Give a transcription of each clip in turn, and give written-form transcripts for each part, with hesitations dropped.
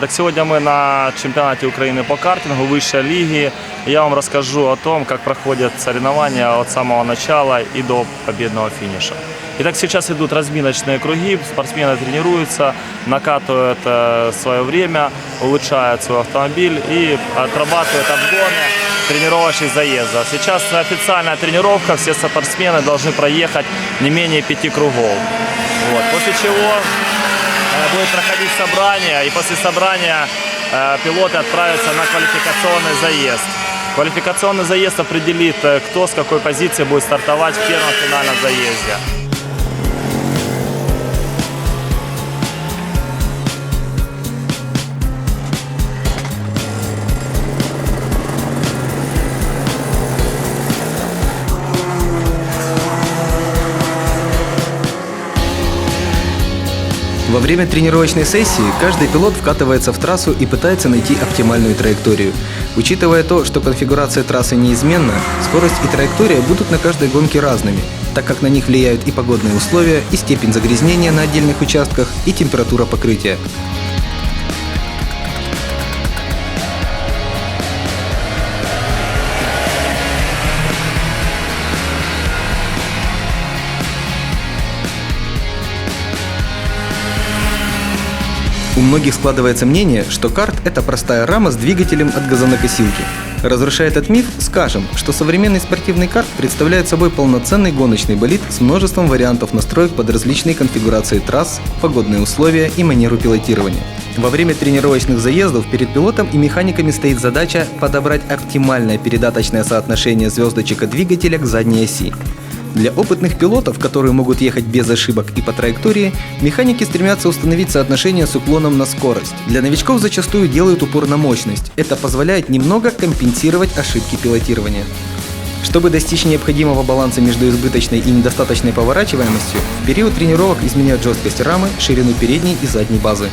Так сегодня мы на чемпионате Украины по картингу высшей лиги. Я вам расскажу о том, как проходят соревнования от самого начала и до победного финиша. Итак, сейчас идут разминочные круги, спортсмены тренируются, накатывают свое время, улучшают свой автомобиль и отрабатывают обгоны тренировочных заездов. Сейчас официальная тренировка, все спортсмены должны проехать не менее 5 кругов. Вот. После чего будет проходить собрание, и после собрания пилоты отправятся на квалификационный заезд. Квалификационный заезд определит, кто с какой позиции будет стартовать в первом финальном заезде. Во время тренировочной сессии каждый пилот вкатывается в трассу и пытается найти оптимальную траекторию. Учитывая то, что конфигурация трассы неизменна, скорость и траектория будут на каждой гонке разными, так как на них влияют и погодные условия, и степень загрязнения на отдельных участках, и температура покрытия. У многих складывается мнение, что карт – это простая рама с двигателем от газонокосилки. Разрушая этот миф, скажем, что современный спортивный карт представляет собой полноценный гоночный болид с множеством вариантов настроек под различные конфигурации трасс, погодные условия и манеру пилотирования. Во время тренировочных заездов перед пилотом и механиками стоит задача подобрать оптимальное передаточное соотношение звездочек от двигателя к задней оси. Для опытных пилотов, которые могут ехать без ошибок и по траектории, механики стремятся установить соотношение с уклоном на скорость. Для новичков зачастую делают упор на мощность. Это позволяет немного компенсировать ошибки пилотирования. Чтобы достичь необходимого баланса между избыточной и недостаточной поворачиваемостью, в период тренировок изменяют жесткость рамы, ширину передней и задней базы.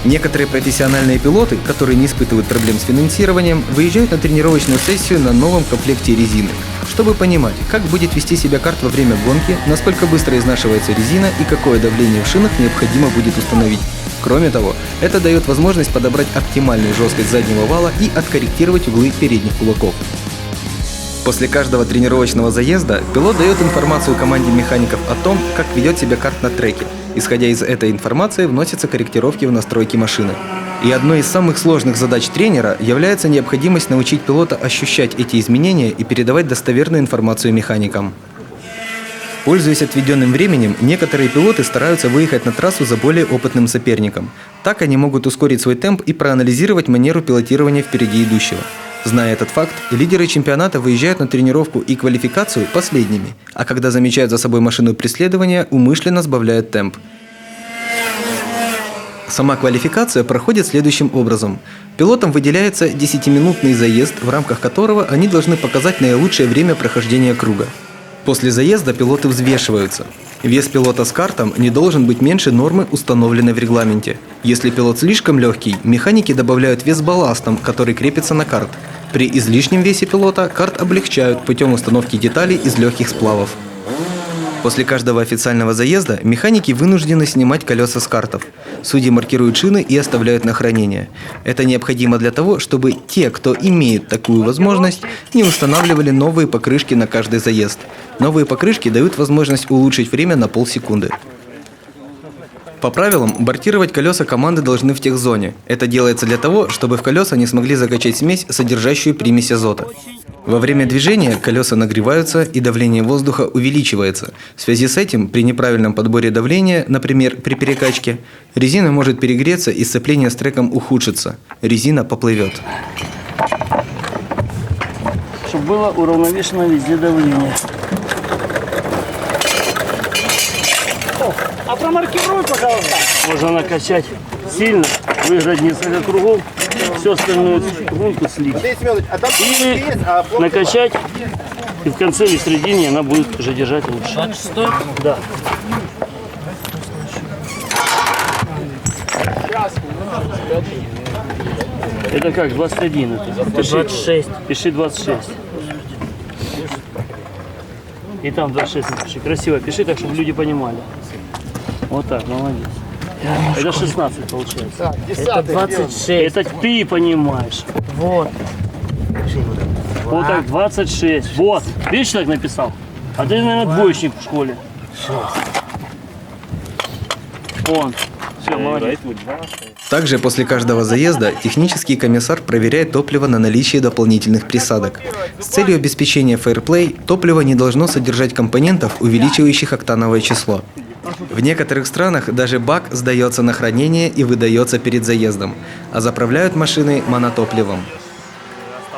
Некоторые профессиональные пилоты, которые не испытывают проблем с финансированием, выезжают на тренировочную сессию на новом комплекте резины, чтобы понимать, как будет вести себя карт во время гонки, насколько быстро изнашивается резина и какое давление в шинах необходимо будет установить. Кроме того, это дает возможность подобрать оптимальную жесткость заднего вала и откорректировать углы передних кулаков. После каждого тренировочного заезда пилот дает информацию команде механиков о том, как ведет себя карт на треке. Исходя из этой информации, вносятся корректировки в настройки машины. И одной из самых сложных задач тренера является необходимость научить пилота ощущать эти изменения и передавать достоверную информацию механикам. Пользуясь отведенным временем, некоторые пилоты стараются выехать на трассу за более опытным соперником. Так они могут ускорить свой темп и проанализировать манеру пилотирования впереди идущего. Зная этот факт, лидеры чемпионата выезжают на тренировку и квалификацию последними, а когда замечают за собой машину преследования, умышленно сбавляют темп. Сама квалификация проходит следующим образом. Пилотам выделяется 10-минутный заезд, в рамках которого они должны показать наилучшее время прохождения круга. После заезда пилоты взвешиваются. Вес пилота с картом не должен быть меньше нормы, установленной в регламенте. Если пилот слишком легкий, механики добавляют вес балластом, который крепится на карт. При излишнем весе пилота карт облегчают путем установки деталей из легких сплавов. После каждого официального заезда механики вынуждены снимать колеса с картов. Судьи маркируют шины и оставляют на хранение. Это необходимо для того, чтобы те, кто имеет такую возможность, не устанавливали новые покрышки на каждый заезд. Новые покрышки дают возможность улучшить время на полсекунды. По правилам, бортировать колеса команды должны в техзоне. Это делается для того, чтобы в колеса не смогли закачать смесь, содержащую примесь азота. Во время движения колеса нагреваются и давление воздуха увеличивается. В связи с этим, при неправильном подборе давления, например, при перекачке, резина может перегреться и сцепление с треком ухудшится. Резина поплывет. Чтобы было уравновешено везде давление. А промаркируй, пожалуйста. Можно накачать сильно, выиграть несколько кругов, всю остальную гонку слить. Или накачать, и в конце или в середине она будет уже держать лучше. 26? Да. Это как, 21? Это? Пиши, 26. Пиши 26. И там 26 напиши. Красиво пиши, так, чтобы люди понимали. Вот так, молодец. Это 16 получается. Это 26. Это ты понимаешь. Вот. Вот так, 26. Вот. Видишь, так написал? А ты, наверное, двоечник в школе. Вон. Все, молодец. Также после каждого заезда технический комиссар проверяет топливо на наличие дополнительных присадок. С целью обеспечения фейрплей топливо не должно содержать компонентов, увеличивающих октановое число. В некоторых странах даже бак сдается на хранение и выдается перед заездом, а заправляют машины монотопливом.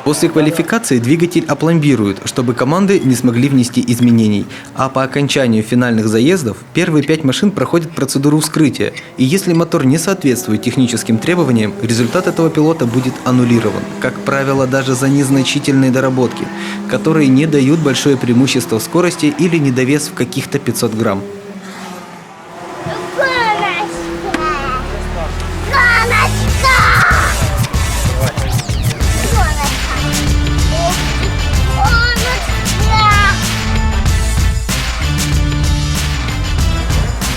После квалификации двигатель опломбируют, чтобы команды не смогли внести изменений, а по окончанию финальных заездов первые 5 машин проходят процедуру вскрытия, и если мотор не соответствует техническим требованиям, результат этого пилота будет аннулирован, как правило, даже за незначительные доработки, которые не дают большое преимущество в скорости или недовес в каких-то 500 грамм.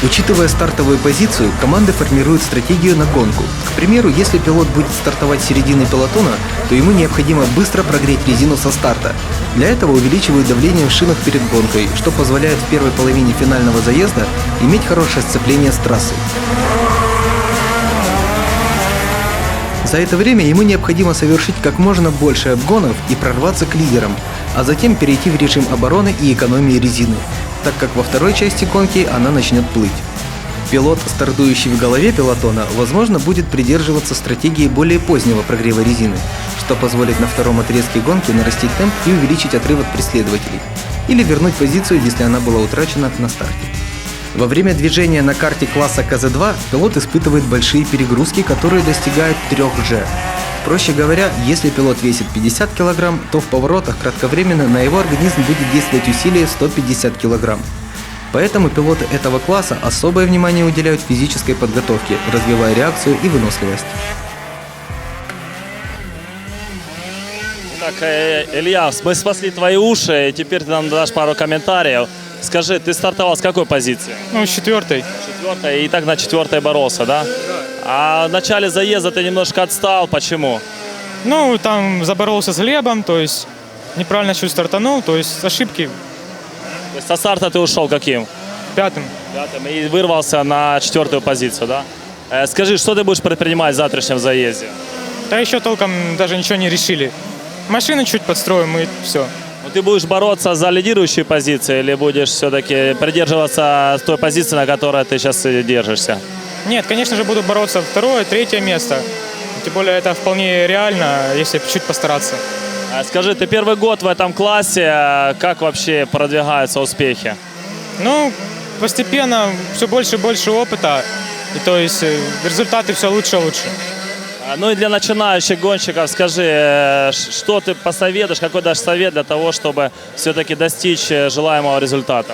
Учитывая стартовую позицию, команды формируют стратегию на гонку. К примеру, если пилот будет стартовать с середины пелотона, то ему необходимо быстро прогреть резину со старта. Для этого увеличивают давление в шинах перед гонкой, что позволяет в первой половине финального заезда иметь хорошее сцепление с трассой. За это время ему необходимо совершить как можно больше обгонов и прорваться к лидерам, а затем перейти в режим обороны и экономии резины, так как во второй части гонки она начнет плыть. Пилот, стартующий в голове пелотона, возможно, будет придерживаться стратегии более позднего прогрева резины, что позволит на втором отрезке гонки нарастить темп и увеличить отрыв от преследователей, или вернуть позицию, если она была утрачена на старте. Во время движения на карте класса КЗ-2 пилот испытывает большие перегрузки, которые достигают 3G. Проще говоря, если пилот весит 50 кг, то в поворотах кратковременно на его организм будет действовать усилие 150 кг. Поэтому пилоты этого класса особое внимание уделяют физической подготовке, развивая реакцию и выносливость. Так, Илья, мы спасли твои уши, и теперь ты нам дашь пару комментариев. Скажи, ты стартовал с какой позиции? Ну, с 4-й. 4-й, и так на 4-й боролся, да? А в начале заезда ты немножко отстал, почему? Ну, там заборолся с Глебом, то есть неправильно чуть стартанул, то есть ошибки. То есть со старта ты ушел каким? 5-м. 5-м, и вырвался на 4-ю позицию, да? Скажи, что ты будешь предпринимать в завтрашнем заезде? Да еще толком даже ничего не решили. Машину чуть подстроим и все. Ну, ты будешь бороться за лидирующие позиции или будешь все-таки придерживаться той позиции, на которой ты сейчас держишься? Нет, конечно же, буду бороться 2-е, 3-е место. Тем более это вполне реально, если чуть постараться. Скажи, ты первый год в этом классе, как вообще продвигаются успехи? Ну, постепенно все больше и больше опыта, и то есть результаты все лучше и лучше. Ну и для начинающих гонщиков скажи, что ты посоветуешь, какой дашь совет для того, чтобы все-таки достичь желаемого результата?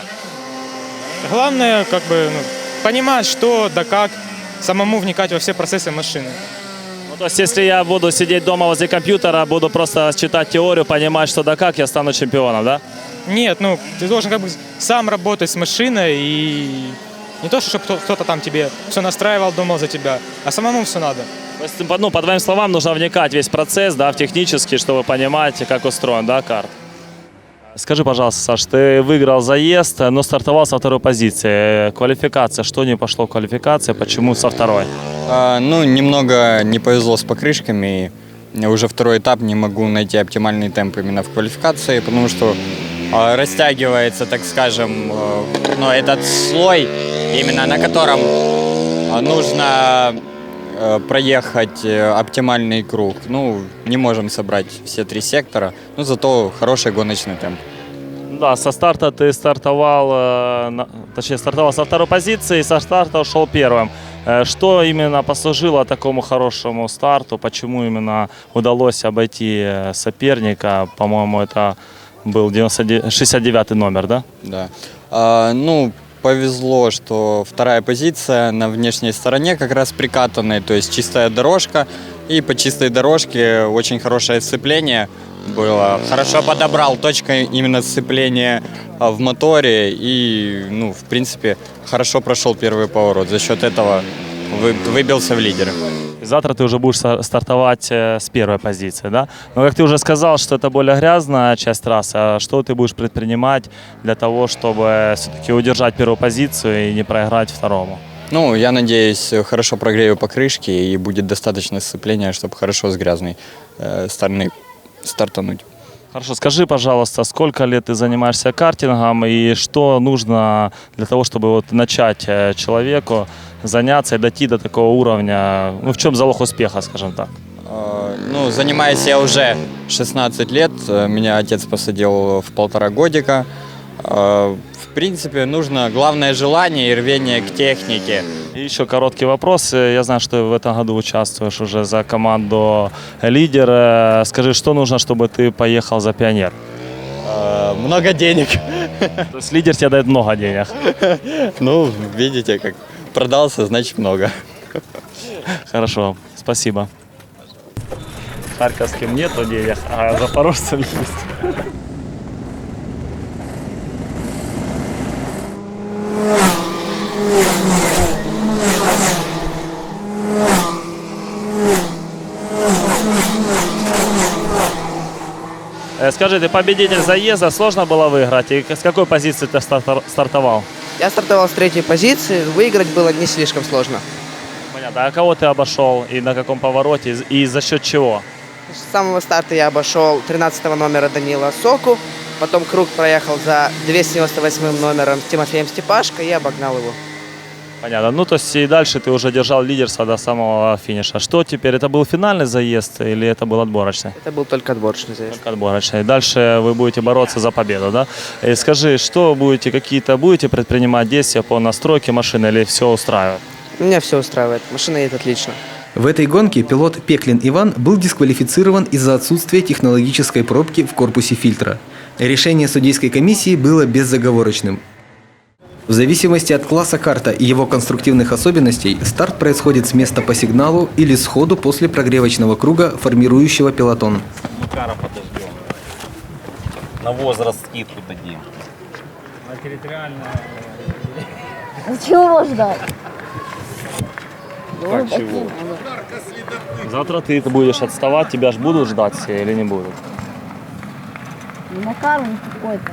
Главное, как бы, понимать, что да как, самому вникать во все процессы машины. Ну, то есть, если я буду сидеть дома возле компьютера, буду просто читать теорию, понимать, что да как, я стану чемпионом, да? Нет, ты должен как бы сам работать с машиной и не то, чтобы кто-то там тебе все настраивал, думал за тебя, а самому все надо. То есть, ну, по твоим словам, нужно вникать в весь процесс, да, в технический, чтобы понимать, как устроен, да, карт. Скажи, пожалуйста, Саш, ты выиграл заезд, но стартовал со 2-й позиции. Квалификация, что не пошло в квалификации, почему со 2-й? Немного не повезло с покрышками. Уже 2-й этап, не могу найти оптимальный темп именно в квалификации, потому что растягивается, так скажем, этот слой, именно на котором нужно проехать оптимальный круг. Не можем собрать все 3 сектора, но зато хороший гоночный темп. Да, со старта ты стартовал со 2-й позиции, со старта ушел первым. Что именно послужило такому хорошему старту? Почему именно удалось обойти соперника? По-моему, это был 69-й номер, да? Да. Повезло, что 2-я позиция на внешней стороне как раз прикатанной, то есть чистая дорожка. И по чистой дорожке очень хорошее сцепление было. Хорошо подобрал точку именно сцепления в моторе и, в принципе, хорошо прошел первый поворот. За счет этого выбился в лидеры. Завтра ты уже будешь стартовать с первой позиции, да? Но как ты уже сказал, что это более грязная часть трассы, а что ты будешь предпринимать для того, чтобы все-таки удержать первую позицию и не проиграть второму? Ну, я надеюсь, хорошо прогрею покрышки и будет достаточно сцепления, чтобы хорошо с грязной стороны стартануть. Хорошо, скажи, пожалуйста, сколько лет ты занимаешься картингом и что нужно для того, чтобы вот начать человеку заняться и дойти до такого уровня? Ну, в чем залог успеха, скажем так? Ну, занимаюсь я уже 16 лет. Меня отец посадил в 1,5 годика. В принципе, нужно главное желание и рвение к технике. И еще короткий вопрос. Я знаю, что ты в этом году участвуешь уже за команду «Лидер». Скажи, что нужно, чтобы ты поехал за «Пионер»? Много денег. То есть «Лидер» тебе дает много денег. Ну, видите, как продался, значит много. Хорошо, спасибо. Харьковским нету денег, а запорожцам есть. Скажи, ты победитель заезда, сложно было выиграть? И с какой позиции ты стартовал? Я стартовал с 3-й позиции, выиграть было не слишком сложно. Понятно. А кого ты обошел и на каком повороте, и за счет чего? С самого старта я обошел 13 номера Данила Соку, потом круг проехал за 298 номером Тимофеем Степашко и обогнал его. Понятно. Ну, то есть и дальше ты уже держал лидерство до самого финиша. Что теперь? Это был финальный заезд или это был отборочный? Это был только отборочный заезд. Только отборочный. Дальше вы будете бороться за победу, да? И скажи, что будете предпринимать действия по настройке машины или все устраивает? Меня все устраивает, машина едет отлично. В этой гонке пилот Пеклин Иван был дисквалифицирован из-за отсутствия технологической пробки в корпусе фильтра. Решение судейской комиссии было безоговорочным. В зависимости от класса карта и его конструктивных особенностей, старт происходит с места по сигналу или сходу после прогревочного круга, формирующего пелотон. Макара подождем. На возраст скидку дадим. На территориальное... Чего ждать? Как чего? Завтра ты будешь отставать, тебя ж будут ждать все или не будут? Макар он какой-то.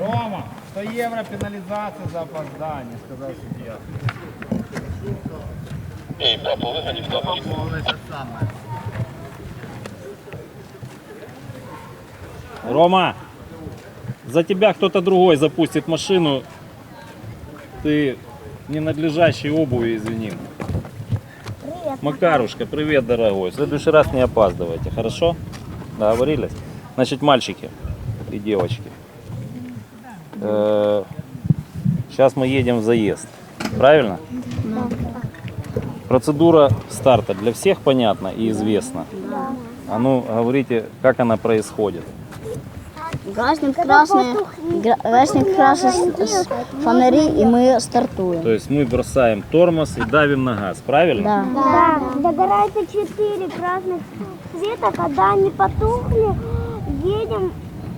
Рома, 100 евро пенализация за опоздание, сказал судья. Рома, за тебя кто-то другой запустит машину. Ты в ненадлежащей обуви, извини. Макарушка, привет, дорогой. В следующий раз не опаздывайте, хорошо? Договорились? Значит, мальчики и девочки. Сейчас мы едем в заезд. Правильно? Да. Процедура старта для всех понятна и известна? Да. А ну, говорите, как она происходит? Гаснет красные фонари, и мы стартуем. То есть мы бросаем тормоз и давим на газ, правильно? Да. Да, догорается 4 красных цвета, когда они потухли, едем.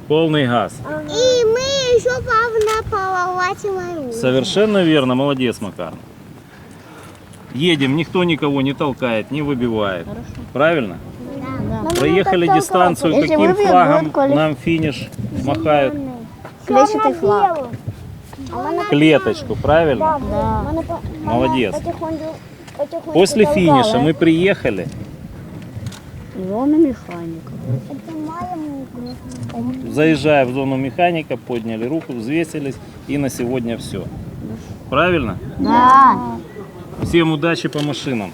Полный газ. И мы еще плавно поворачиваем. Совершенно верно, молодец, Макар. Едем, никто никого не толкает, не выбивает. Хорошо. Правильно? Да. Проехали дистанцию, Если каким выбьем, флагом будет нам финиш махают? Клетчатый флаг. Клеточку, правильно? Да. Молодец. После финиша мы приехали, Зона механика. заезжая в зону механика, подняли руку, взвесились и на сегодня все. Правильно? Да. Всем удачи по машинам.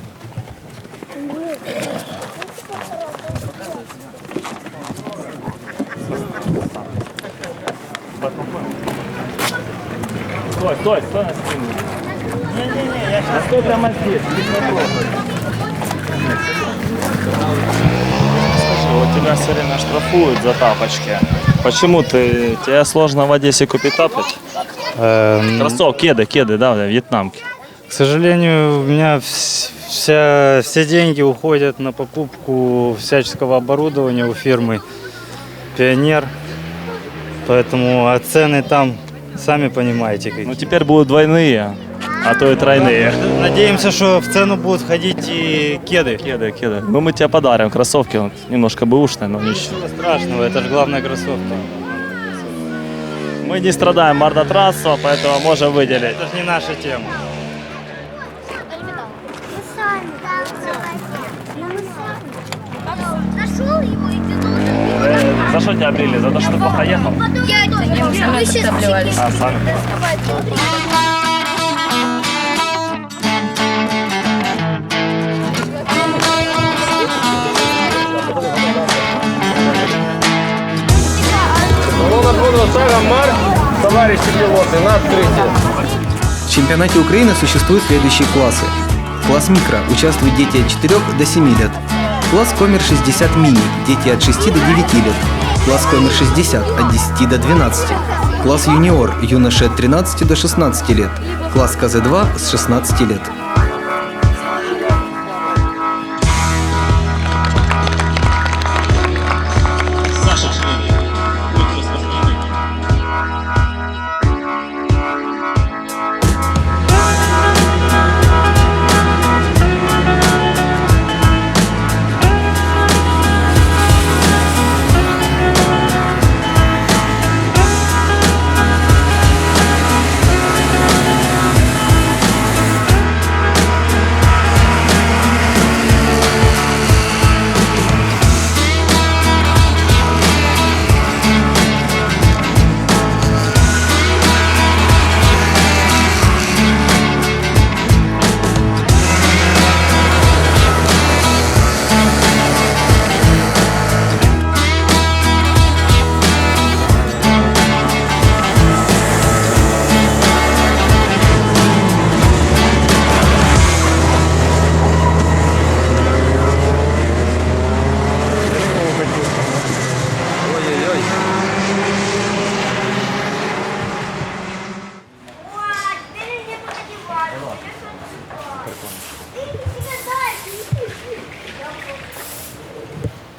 Стой на спину. Не-не-не, я сейчас стой прямо здесь, без вопросов. Скажи, вот тебя все время штрафуют за тапочки. Почему тебе сложно в Одессе купить тапочки? Кроссовки, кеды, да, вьетнамки. К сожалению, у меня все деньги уходят на покупку всяческого оборудования у фирмы «Пионер». Поэтому цены там, сами понимаете, какие. Ну теперь будут двойные. а то и тройные. Надеемся, что в цену будут входить и кеды. Кеды. Ну, мы тебе подарим кроссовки, вот, немножко бэушные, но ничего. Ничего страшного, это же главная кроссовка. Мы не страдаем мордотратством, поэтому можем выделить. Это же не наша тема. Нашел его и кинул. За что тебя облили? За то, что ты плохо ехал? Мы сейчас А, сами. В чемпионате Украины существуют следующие классы. Класс микро – участвуют дети от 4 до 7 лет. Класс Комер 60 мини – дети от 6 до 9 лет. Класс Комер 60 – от 10 до 12. Класс юниор – юноши от 13 до 16 лет. Класс КЗ-2 с 16 лет.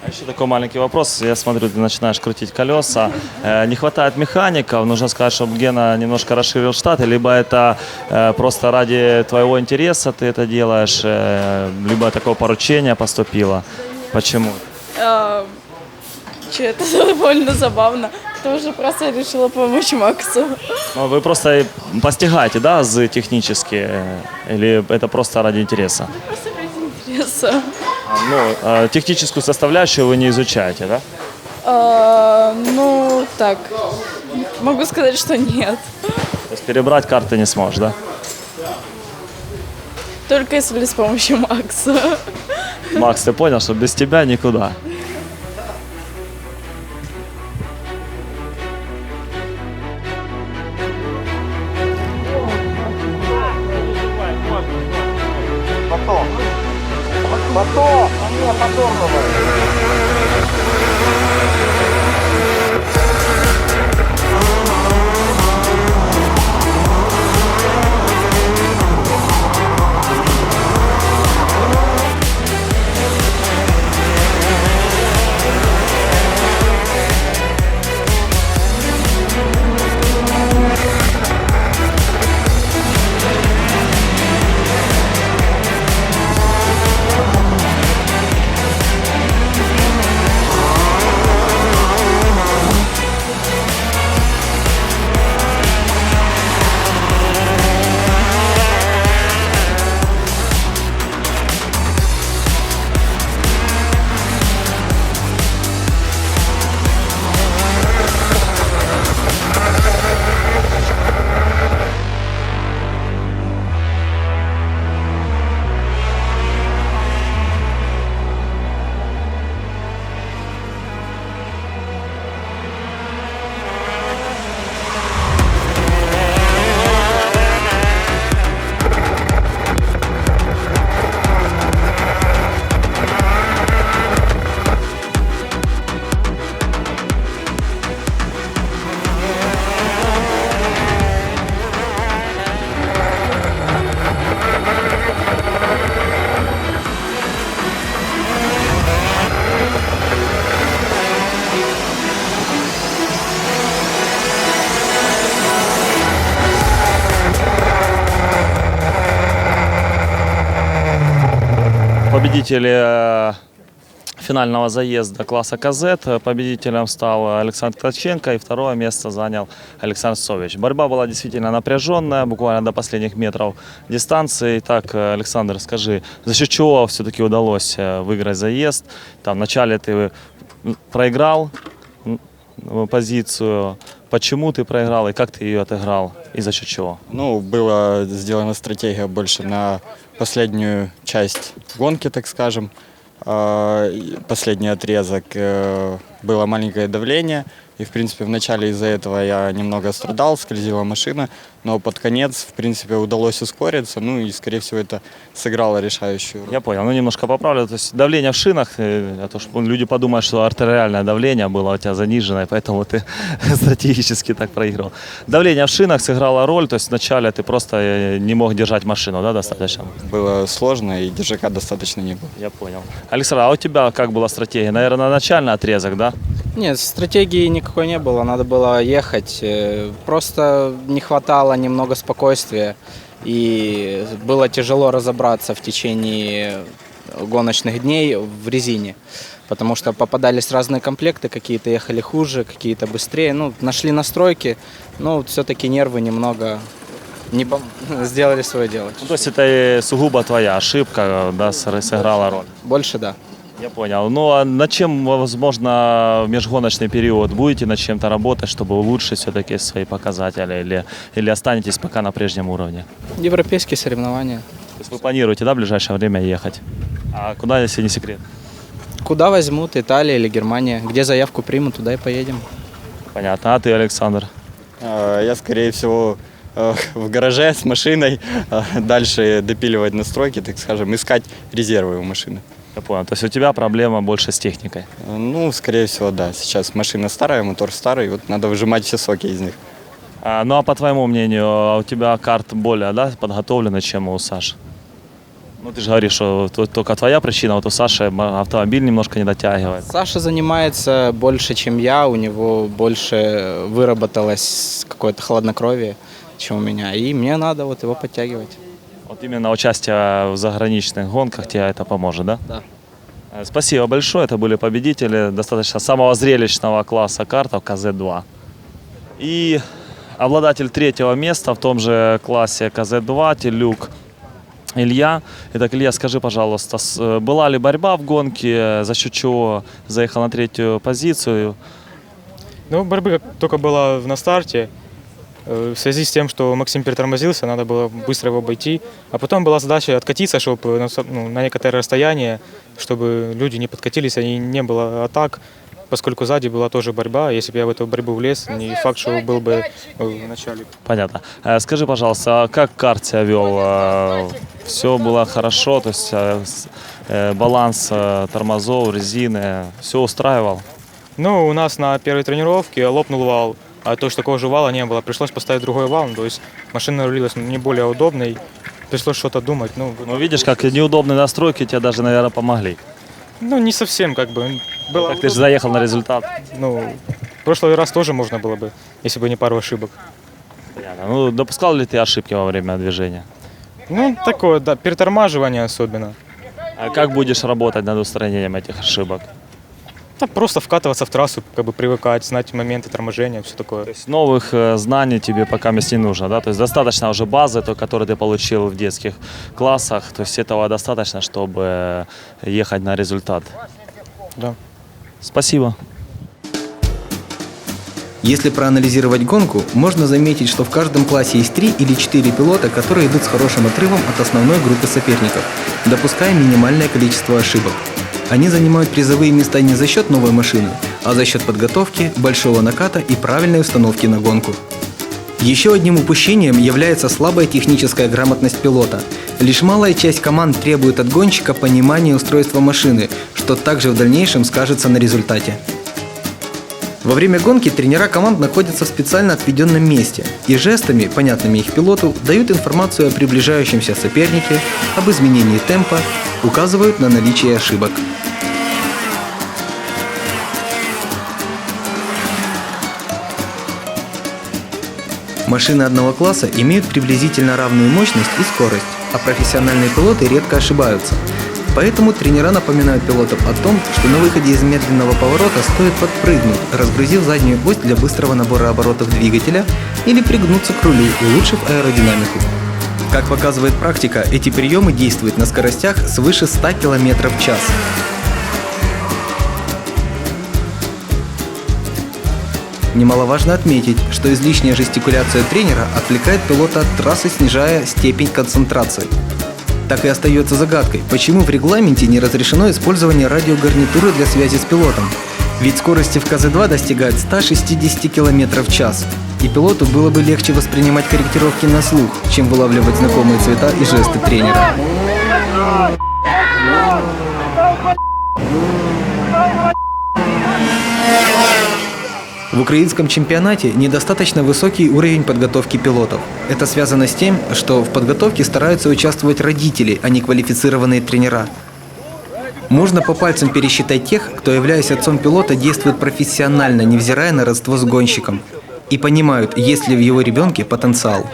Еще такой маленький вопрос. Я смотрю, ты начинаешь крутить колеса. Не хватает механиков. Нужно сказать, чтобы Гена немножко расширил штат, либо это просто ради твоего интереса ты это делаешь, либо такое поручение поступило. Почему? Это довольно забавно. Тоже просто решила помочь Максу. Ну, вы просто постигаете, да, азы технические, или это просто ради интереса? Просто ради интереса. Ну, техническую составляющую вы не изучаете, да? Ну, так. Могу сказать, что нет. То есть перебрать карты не сможешь, да? Только если с помощью Макса. Макс, ты понял, что без тебя никуда? победители финального заезда класса КЗ. Победителем стал Александр Ткаченко, и второе место занял Александр Сович. Борьба была действительно напряженная, буквально до последних метров дистанции. Так, Александр, скажи, за счет чего все-таки удалось выиграть заезд? Там, вначале ты проиграл позицию. Почему ты проиграл и как ты ее отыграл? И за счет чего? Ну, была сделана стратегия больше на последнюю часть гонки, так скажем. Последний отрезок было маленькое давление, и в принципе в начале из-за этого я немного страдал, скользила машина, но под конец в принципе удалось ускориться, ну и скорее всего это сыграло решающую роль. Я понял, ну немножко поправлю, то есть давление в шинах, а то, что люди подумают, что артериальное давление было у тебя заниженное, поэтому ты стратегически так проиграл. Давление в шинах сыграло роль, то есть вначале ты просто не мог держать машину, да, достаточно? Было сложно и держака достаточно не было. Я понял. Александр, а у тебя как была стратегия? Наверное, начальный отрезок, да? Нет, стратегии никакой не было, надо было ехать. Просто не хватало немного спокойствия, и было тяжело разобраться в течение гоночных дней в резине, потому что попадались разные комплекты, какие-то ехали хуже, какие-то быстрее. Ну, нашли настройки, но все-таки нервы немного сделали свое дело. Ну, то есть это сугубо твоя ошибка, да, сыграла роль? Больше да. Я понял. Ну а над чем, возможно, в межгоночный период будете над чем-то работать, чтобы улучшить все-таки свои показатели, или останетесь пока на прежнем уровне? Европейские соревнования. То есть вы планируете, да, в ближайшее время ехать? А куда, если не секрет? Куда возьмут, Италия или Германия? Где заявку примут, туда и поедем. Понятно. А ты, Александр? Я, скорее всего, в гараже с машиной, дальше допиливать настройки, так скажем, искать резервы у машины. Я понял. То есть у тебя проблема больше с техникой? Ну, скорее всего, да. Сейчас машина старая, мотор старый, вот надо выжимать все соки из них. Ну а по твоему мнению, у тебя карт более, да, подготовлены, чем у Саши? Ну ты же говоришь, что только твоя причина, вот у Саши автомобиль немножко не дотягивает. Саша занимается больше, чем я, у него больше выработалось какое-то хладнокровие, чем у меня, и мне надо вот его подтягивать. Вот именно участие в заграничных гонках тебе это поможет, да? Да. Спасибо большое, это были победители достаточно самого зрелищного класса картов КЗ-2. И обладатель третьего места в том же классе КЗ-2, Телюк Илья. Итак, Илья, скажи, пожалуйста, была ли борьба в гонке, за счет чего заехал на третью позицию? Ну, борьба только была на старте. В связи с тем, что Максим перетормозился, надо было быстро его обойти. А потом была задача откатиться, чтобы на некоторое расстояние, чтобы люди не подкатились, и не было атак, поскольку сзади была тоже борьба. Если бы я в эту борьбу влез, не факт, что был бы в начале. Понятно. Скажи, пожалуйста, как карт себя вел? Все было хорошо, то есть баланс тормозов, резины, все устраивал? Ну, у нас на первой тренировке лопнул вал. А то, что такого же вала не было, пришлось поставить другой вал, то есть машина рулилась не более удобной, пришлось что-то думать. Ну, видишь, как неудобные настройки тебе даже, наверное, помогли. Ну, не совсем, как бы. Было как ты же заехал на результат. Ну, в прошлый раз тоже можно было бы, если бы не пару ошибок. Понятно. Ну, допускал ли ты ошибки во время движения? Ну, такое, да, перетормаживание особенно. А как будешь работать над устранением этих ошибок? Да, просто вкатываться в трассу, как бы привыкать, знать моменты торможения, все такое. То есть новых знаний тебе пока не нужно, да? То есть достаточно уже базы, той, которую ты получил в детских классах, то есть этого достаточно, чтобы ехать на результат. Да. Спасибо. Если проанализировать гонку, можно заметить, что в каждом классе есть 3 или 4 пилота, которые идут с хорошим отрывом от основной группы соперников, допуская минимальное количество ошибок. Они занимают призовые места не за счет новой машины, а за счет подготовки, большого наката и правильной установки на гонку. Еще одним упущением является слабая техническая грамотность пилота. Лишь малая часть команд требует от гонщика понимания устройства машины, что также в дальнейшем скажется на результате. Во время гонки тренера команд находятся в специально отведенном месте и жестами, понятными их пилоту, дают информацию о приближающемся сопернике, об изменении темпа, указывают на наличие ошибок. Машины одного класса имеют приблизительно равную мощность и скорость, а профессиональные пилоты редко ошибаются. Поэтому тренера напоминают пилотам о том, что на выходе из медленного поворота стоит подпрыгнуть, разгрузив заднюю ось для быстрого набора оборотов двигателя, или пригнуться к рулю, улучшив аэродинамику. Как показывает практика, эти приемы действуют на скоростях свыше 100 км в час. Немаловажно отметить, что излишняя жестикуляция тренера отвлекает пилота от трассы, снижая степень концентрации. Так и остается загадкой, почему в регламенте не разрешено использование радиогарнитуры для связи с пилотом. Ведь скорости в КЗ-2 достигают 160 км в час. И пилоту было бы легче воспринимать корректировки на слух, чем вылавливать знакомые цвета и жесты тренера. В украинском чемпионате недостаточно высокий уровень подготовки пилотов. Это связано с тем, что в подготовке стараются участвовать родители, а не квалифицированные тренера. Можно по пальцам пересчитать тех, кто, являясь отцом пилота, действует профессионально, невзирая на родство с гонщиком, и понимают, есть ли в его ребенке потенциал.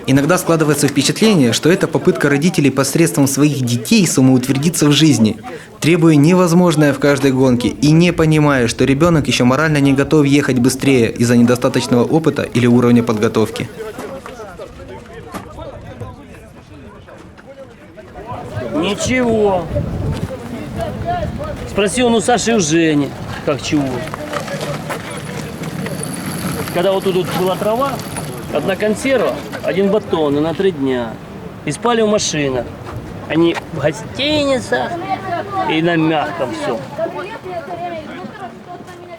Иногда складывается впечатление, что это попытка родителей посредством своих детей самоутвердиться в жизни, требуя невозможное в каждой гонке и не понимая, что ребенок еще морально не готов ехать быстрее из-за недостаточного опыта или уровня подготовки. Ничего. Спроси он у Саши и у Жени, как чего. Когда вот тут была трава, одна консерва, один батон и на 3 дня. И спали в машинах. Они в гостиницах и на мягком все.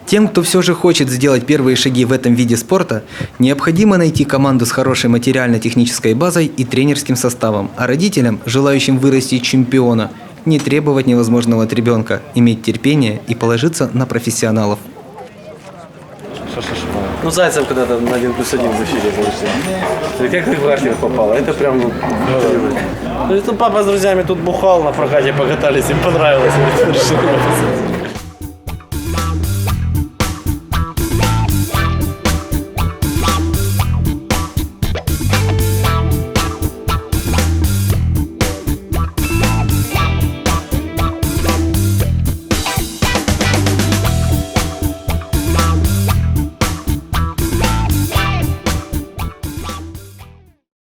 Тем, кто все же хочет сделать первые шаги в этом виде спорта, необходимо найти команду с хорошей материально-технической базой и тренерским составом, а родителям, желающим вырастить чемпиона, не требовать невозможного от ребенка, иметь терпение и положиться на профессионалов. Ну, Зайцев когда-то на 1+1 в эфире получил. Как ты в квартиру попала? Это прям... Ну, папа с друзьями тут бухал на прокате, покатались, им понравилось.